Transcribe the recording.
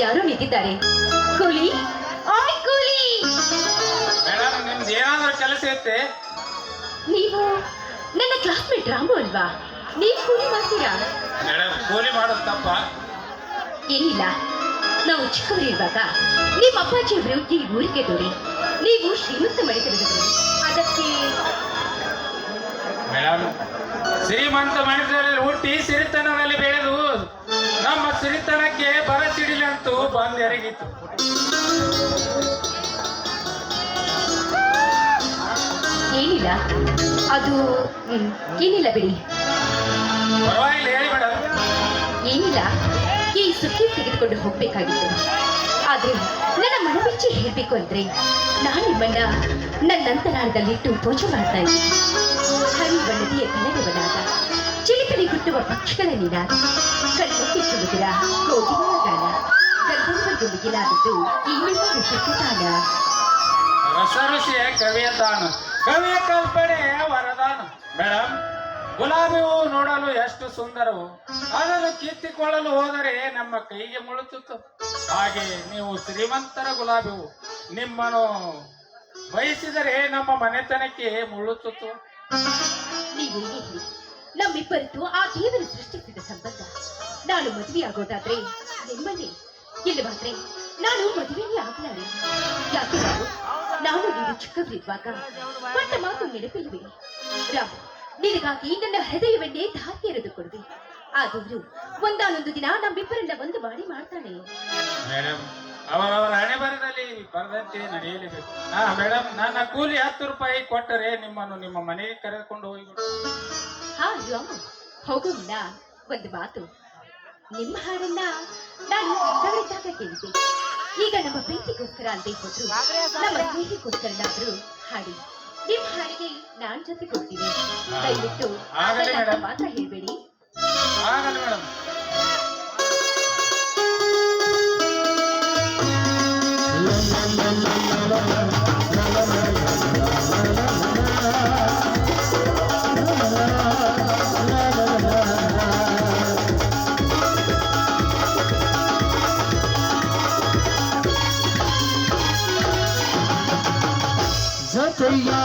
ಯಾರೋ ನಿಂತಿದ್ದಾರೆ. ಕೂಲಿ, ಓಯ್ ಕೂಲಿ. ಮೇಡಮ್ ನಿಮ್ದು ಏನಾದ್ರೂ ಕೆಲಸ ಐತೆ? ನೀವು ನನ್ನ ಕ್ಲಾಸ್ಮೇಟ್ ರಾಮು ಅಲ್ವಾ? ನೀವು ಕೂಲಿ ಮಾಡ್ತೀರಾ? ಮೇಡಮ್ ಕೂಲಿ ಮಾಡೋದು ತಪ್ಪ? ಏನಿಲ್ಲ, ನಾವು ಚಿಕ್ಕವರಿರುವಾಗ ನಿಮ್ಮ ಅಪ್ಪಾಜಿಯವರು ಈ ಊರಿಗೆ ದೊರೆ. ನೀವು ಶ್ರೀಮಂತ ಮನೆತನದವರು. ಅದಕ್ಕೆ ಮೇಡಮ್ ಶ್ರೀಮಂತ ಮನುಷ್ಯರಲ್ಲಿ ಹುಟ್ಟಿ ಸಿರಿತನದಲ್ಲಿ ಬೆಳೆದು ನಮ್ಮ ಸಿರಿತನಕ್ಕೆ ಬರ ಸಿಡಿಲಂತೂ ಬಂದು ಎರಗಿತ್ತು. ಏನಿಲ್ಲ, ಅದು ಏನಿಲ್ಲ ಬಿಡಿ. ಪರವಾಗಿಲ್ಲ ಹೇಳಿ ಮೇಡಮ್. ಏನಿಲ್ಲ, ಈ ಸುತ್ತಿ ತೆಗೆದುಕೊಂಡು ಹೋಗ್ಬೇಕಾಗಿತ್ತು. ಆದ್ರೆ ನನ್ನ ಮನಬಿಚ್ಚಿ ಹೇಳ್ಬೇಕು ಅಂದ್ರೆ ನಾನು ನಿಮ್ಮನ್ನ ನನ್ನ ಅಂತರಾಳದಲ್ಲಿಟ್ಟು ಪೂಜೆ ಮಾಡ್ತಾ ಇದ್ದೀನಿ. ಹರಿಯುವ ನದಿಯ ಕಲರವನಾದ, ಚಿಲಿಪಿಲಿ ಹುಟ್ಟುವ ಪಕ್ಷಿಗಳ ನಿನಾದ, ಕಣ್ಣೆತ್ತಿಸುವುದರ ಕೋಗಿಲ ಗಾನ, ಗಂಧರ್ವ ಮಿಗಿಲಾದದ್ದು ಈ ನಿಮ್ಮ ಸತ್ಯದಾನ. ರಸಋಷಿಯ ಕವಿಯ ತಾಣ, ಕವಿಯ ಕಲ್ಪನೆ ವರದಾನ. ಮೇಡಮ್ ಗುಲಾಬಿ ಹೂವು ನೋಡಲು ಎಷ್ಟು ಸುಂದರವು, ಅದನ್ನು ಕಿತ್ತಿಕೊಳ್ಳಲು ಹೋದರೆ ನಮ್ಮ ಕೈಗೆ ಮುಳುಚುತ್ತು. ಹಾಗೆ ನೀವು ಶ್ರೀಮಂತರ ಗುಲಾಬಿ ಹೂವು, ನಿಮ್ಮನ್ನು ಬಯಸಿದರೆ ನಮ್ಮ ಮನೆತನಕ್ಕೆ ಮುಳುಚುತ್ತು. ನೀವೇನೇ ಹೇಳಿ, ನಮ್ಮಿಬ್ಬರದ್ದು ಆ ದೇವರು ಸೃಷ್ಟಿಸಿದ ಸಂಬಂಧ. ನಾನು ಮದುವೆಯಾಗೋದಾದ್ರೆ ನಿಮ್ಮನ್ನೇ, ಇಲ್ಲವಾದ್ರೆ ನಾನು ಮದುವೆಯೇ ಆಗಲಾರೆ. ಯಾಕೆ ನಾನು ನೀನು ಚಿಕ್ಕವರಿರುವಾಗ ಪಟ್ಟ ಮಾತು ನೆನಪಿಲ್ವೇ? ರಾಮ್, ನಿನಗಾಗಿ ನನ್ನ ಹೃದಯವನ್ನೇ ಧಾಕೆ ಎರೆದು ಕೊಡುವೆ. ಆ ದೇವರು ಒಂದಾನೊಂದು ದಿನ ನಮ್ಮಿಬ್ಬರನ್ನ ಒಂದು ಮಾಡಿ ಮಾಡ್ತಾನೆ. ಮೇಡಮ್ ಅವರವರ ಹಣೆ ಬರದಲ್ಲಿ ಬರದಂತೆ ನಡೆಯಲೇಬೇಕು. ಮೇಡಮ್ ನನ್ನ ಕೂಲಿ 10 ರೂಪಾಯಿ ಕೊಟ್ಟರೆ ನಿಮ್ಮನ್ನು ನಿಮ್ಮ ಮನೆಗೆ ಕರೆದುಕೊಂಡು ಹೋಗಿಬಿಡು. ಹಾ ರಾಮ್, ಹೋಗೋ ಮುನ್ನ ಒಂದು ಮಾತು. ನಿಮ್ಮ ಹಾಡನ್ನ ನಾನು ಚಿಕ್ಕವರಿದ್ದಾಗ ಕೇಳಿದ್ದೆ. ಈಗ ನಮ್ಮ ಪ್ರೀತಿಗೋಸ್ಕರ ಅಲ್ಲದೆ ಹೋದ್ರು ನಮ್ಮ ಸ್ನೇಹಿಗೋಸ್ಕರನಾದ್ರೂ ಹಾಡಿ. ನಿಮ್ಮ ಹಾಡಿಗೆ ನಾನ್ ಜೊತೆ ಕೊಡ್ತೀನಿ. ದಯವಿಟ್ಟು ಮಾತ್ರ ಹೇಳ್ಬೇಡಿ. ಆಗಲ್ಲ ಮೇಡಮ್. जतैया